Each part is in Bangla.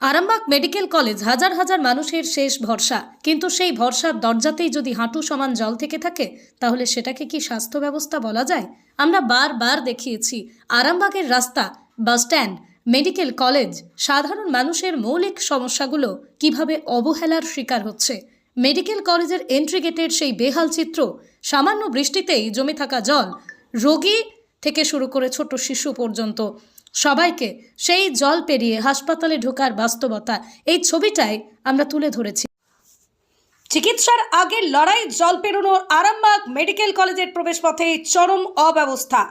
আরামবাগ মেডিকেল কলেজ হাজার হাজার মানুষের শেষ ভরসা, কিন্তু সেই ভরসার দরজাতেই যদি হাঁটু সমান জল থেকে থাকে তাহলে সেটাকে কি স্বাস্থ্য ব্যবস্থা বলা যায়? আমরা বারবার দেখিয়েছি আরামবাগের রাস্তা, বাসস্ট্যান্ড, মেডিকেল কলেজ, সাধারণ মানুষের মৌলিক সমস্যাগুলো কিভাবে অবহেলার শিকার হচ্ছে। মেডিকেল কলেজের এন্ট্রি গেটের সেই বেহাল চিত্র, সামান্য বৃষ্টিতেই জমে থাকা জল, রোগী থেকে শুরু করে ছোট শিশু পর্যন্ত সবাইকে সেই জল পেরিয়ে হাসপাতালে ঢোকার বাস্তবতা, এই ছবিটাই আমরা তুলে ধরেছি। চিকিৎসার আগের লড়াই জল পেরোনোর আরামবাগ মেডিকেল কলেজের প্রবেশপথে চরম অব্যবস্থা।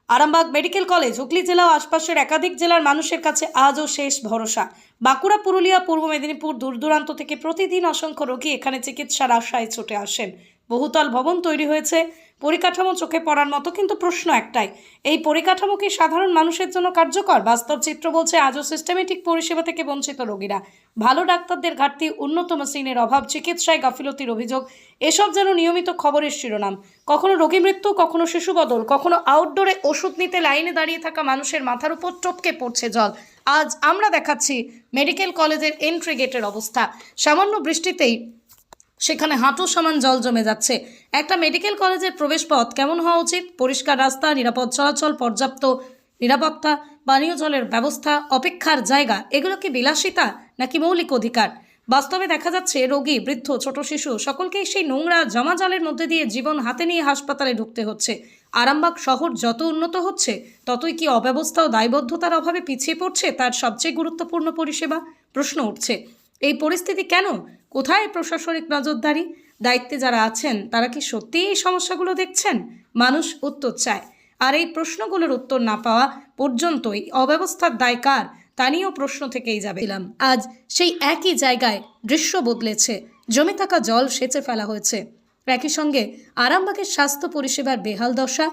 আরামবাগ মেডিকেল কলেজ হুগলি জেলা ও আশপাশের একাধিক জেলার মানুষের কাছে আজও শেষ ভরসা। বাঁকুড়া, পুরুলিয়া, পূর্ব মেদিনীপুর, দূর দূরান্ত থেকে প্রতিদিন অসংখ্য রোগী এখানে চিকিৎসার আশায় ছুটে আসেন। বহুতল ভবন তৈরি হয়েছে, পরিকাঠামো চোখে পড়ার মতো, কিন্তু প্রশ্ন একটাই, এই পরিকাঠামো কি সাধারণ মানুষের জন্য কার্যকর? বাস্তব চিত্র বলছে আজও সিস্টেমেটিক পরিষেবা থেকে বঞ্চিত রোগীরা। ভালো ডাক্তারদের ঘাটতি, উন্নত মেশিনের অভাব, চিকিৎসায় গাফিলতির অভিযোগ, এসব যেন নিয়মিত খবরের শিরোনাম। কখনো রোগী মৃত্যু, কখনো শিশু বদল, কখনো আউটডোরে ওষুধ নিতে লাইনে দাঁড়িয়ে থাকা মানুষের মাথার উপর টপকে পড়ছে জল। আজ আমরা দেখাচ্ছি মেডিকেল কলেজের এন্ট্রি গেটের অবস্থা। সামান্য বৃষ্টিতেই সেখানে হাঁটু সমান জল জমে যাচ্ছে। একটা মেডিকেল কলেজের প্রবেশপথ কেমন হওয়া উচিত? পরিষ্কার রাস্তা, নিরাপদ চলাচল, পর্যাপ্ত নিরাপত্তা, পানীয় জলের ব্যবস্থা, অপেক্ষার জায়গা, এগুলো কি বিলাসিতা নাকি মৌলিক অধিকার? বাস্তবে দেখা যাচ্ছে রোগী, বৃদ্ধ, ছোট শিশু সকলকেই সেই নোংরা জমা জলের মধ্যে দিয়ে জীবন হাতে নিয়ে হাসপাতালে ঢুকতে হচ্ছে। আরামবাগ শহর যত উন্নত হচ্ছে ততই কি অব্যবস্থা ও দায়বদ্ধতার অভাবে পিছিয়ে পড়ছে তার সবচেয়ে গুরুত্বপূর্ণ পরিষেবা? প্রশ্ন উঠছে, এই পরিস্থিতি কেন? কোথায় প্রশাসনিক নজরদারি? দায়িত্বে যারা আছেন তারা কি সত্যিই এই সমস্যাগুলো দেখছেন? মানুষ উত্তর চায়, আর এই প্রশ্নগুলোর উত্তর না পাওয়া পর্যন্তই অব্যবস্থার দায় কার তা নিয়েও প্রশ্ন থেকেই যাবে। আজ সেই একই জায়গায় দৃশ্য বদলেছে, জমে থাকা জল সেচে ফেলা হয়েছে। একই সঙ্গে আরামবাগের স্বাস্থ্য পরিষেবার বেহাল দশা,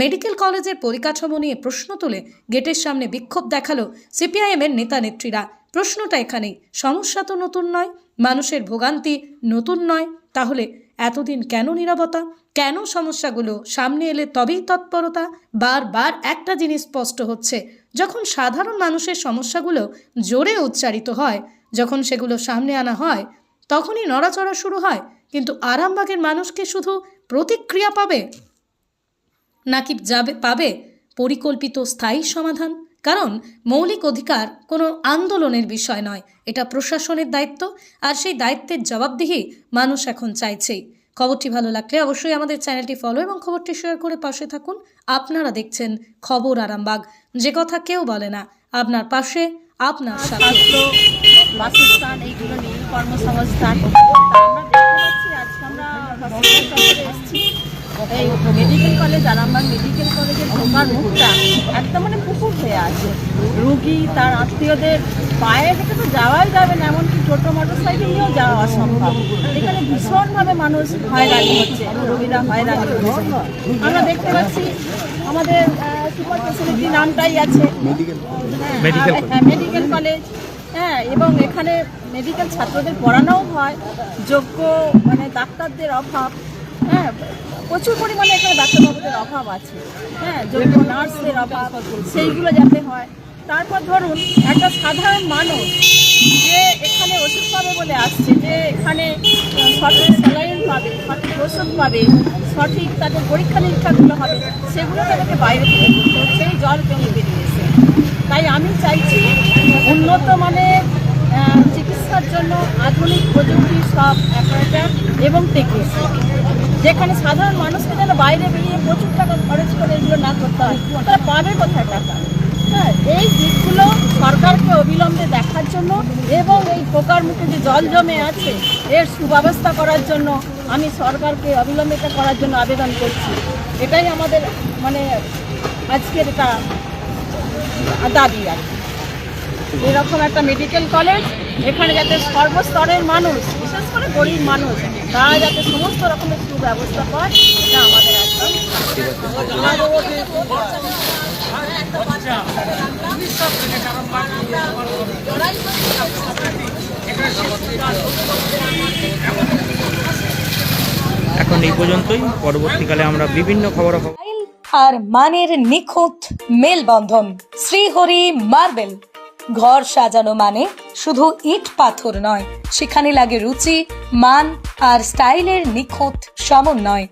মেডিকেল কলেজের পরিকাঠামো নিয়ে প্রশ্ন তুলে গেটের সামনে বিক্ষোভ দেখালো সিপিআইএমের নেতা নেত্রীরা। প্রশ্নটা এখানেই, সমস্যা তো নতুন নয়, মানুষের ভোগান্তি নতুন নয়, তাহলে এতদিন কেন নীরবতা? কেন সমস্যাগুলো সামনে এলে তবেই তৎপরতা? বারবার একটা জিনিস স্পষ্ট হচ্ছে, যখন সাধারণ মানুষের সমস্যাগুলো জোরে উচ্চারিত হয়, যখন সেগুলো সামনে আনা হয়, তখনই নড়াচড়া শুরু হয়। কিন্তু আরামবাগের মানুষকে শুধু প্রতিক্রিয়া পাবে নাকি পাবে পরিকল্পিত স্থায়ী সমাধান? কারণ মৌলিক অধিকার কোনো আন্দোলনের বিষয় নয়, এটা প্রশাসনের দায়িত্ব, আর সেই দায়িত্বের জবাবদিহি মানুষ এখন চাইছেই। খবরটি ভালো লাগলে অবশ্যই আমাদের চ্যানেলটি ফলো এবং খবরটি শেয়ার করে পাশে থাকুন। আপনারা দেখছেন খবর আরামবাগ, যে কথা কেউ বলে না, আপনার পাশে, আপনার সাথে। বাসস্থান এইগুলো নিয়ে কর্মসংস্থান আমরা দেখতে পাচ্ছি। আজকে আমরা হসপিটালে এসেছি, এই মেডিকেল কলেজ, আরামবাগ মেডিকেল কলেজের ঢোকার মুখটা একদম পুকুর হয়ে আছে। রুগী তার আত্মীয়দের পায়ে হেঁটে তো যাওয়াই যাবে না, এমনকি ছোটো মোটর সাইকেল নিয়েও যাওয়া অসম্ভব। এখানে ভীষণভাবে মানুষ হয়রানি হচ্ছে, রোগীরা হয়রানি হচ্ছে। আমরা দেখতে পাচ্ছি আমাদের সুপার ফেসিলিটি নামটাই আছে মেডিকেল কলেজ, হ্যাঁ, এবং এখানে মেডিকেল ছাত্রদের পড়ানোও হয়, যোগ্য ডাক্তারদের অভাব, হ্যাঁ, প্রচুর পরিমাণে এখানে ডাক্তারবাবুদের অভাব আছে, হ্যাঁ, যোগ্য নার্সদের অভাব, সেইগুলো যাতে হয়। তারপর ধরুন একটা সাধারণ মানুষ যে এখানে ওষুধ পাবে বলে আসছে, যে এখানে সঠিক স্যালাইন পাবে, সঠিক ওষুধ পাবে, সঠিক তাদের পরীক্ষা নিরীক্ষাগুলো হবে, সেগুলো তাদেরকে বাইরে থেকে করতে হচ্ছে, এই জল জমে বেরিয়েছে। তাই আমি চাইছি উন্নত মানের চিকিৎসার জন্য আধুনিক প্রযুক্তি সব অ্যাপারেটার এবং টেকনিশিয়ান, যেখানে সাধারণ মানুষকে যেন বাইরে বেরিয়ে প্রচুর টাকা খরচ করে এগুলো না করতে হয়। তারা পাবে কোথায় টাকা? হ্যাঁ, এই দিকগুলো সরকারকে অবিলম্বে দেখার জন্য এবং এই পোকার মুখে যে জল জমে আছে এর সুব্যবস্থা করার জন্য আমি সরকারকে অবিলম্বে এটা করার জন্য আবেদন করছি। এটাই আমাদের আজকের এটা দাবি আর কি। এরকম একটা মেডিকেল কলেজ এখানে যাতে সর্বস্তরের মানুষ, বিশেষ করে গরিব মানুষ, তারা যাতে সমস্ত রকমের সুব্যবস্থা পায়, এটা আমাদের একদম। এখন এই পর্যন্তই, পরবর্তীকালে আমরা বিভিন্ন খবর আর মানের নিখুঁত মেলবন্ধন, শ্রীহরি মার্বেল, ঘর সাজানো মানে শুধু ইট পাথর নয়, সেখানে লাগে রুচি, মান আর স্টাইলের নিখুঁত সমন্বয়।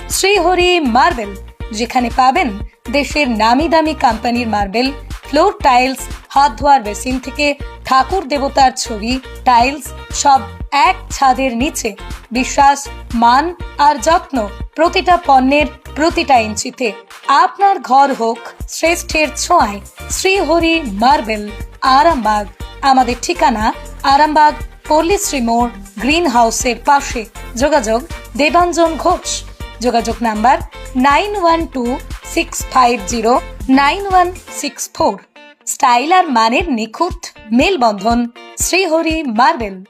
শ্রীহরি মার্বেল, যেখানে পাবেন দেশের নামি দামি কোম্পানির মার্বেল, ফ্লোর টাইলস, হাত ধোয়ার বেসিন থেকে ঠাকুর দেবতার ছবি, টাইলস সব এক ছাদের নিচে। বিশ্বাস, মান আর যত্ন প্রতিটা পণ্যের প্রতিটা ইঞ্চিতে। আপনার ঘর হোক শ্রেষ্ঠের ছোঁয়ায়। শ্রীহরি মার্বেল, আরামবাগ। আমাদের ঠিকানা আরামবাগ পল্লীশ্রী মোড়, গ্রিন হাউসের পাশে। যোগাযোগ দেবাঞ্জন ঘোষ। যোগাযোগ নাম্বার 9126509164। স্টাইল আর মানের নিখুঁত মেলবন্ধন। শ্রীহরি মার্বেল।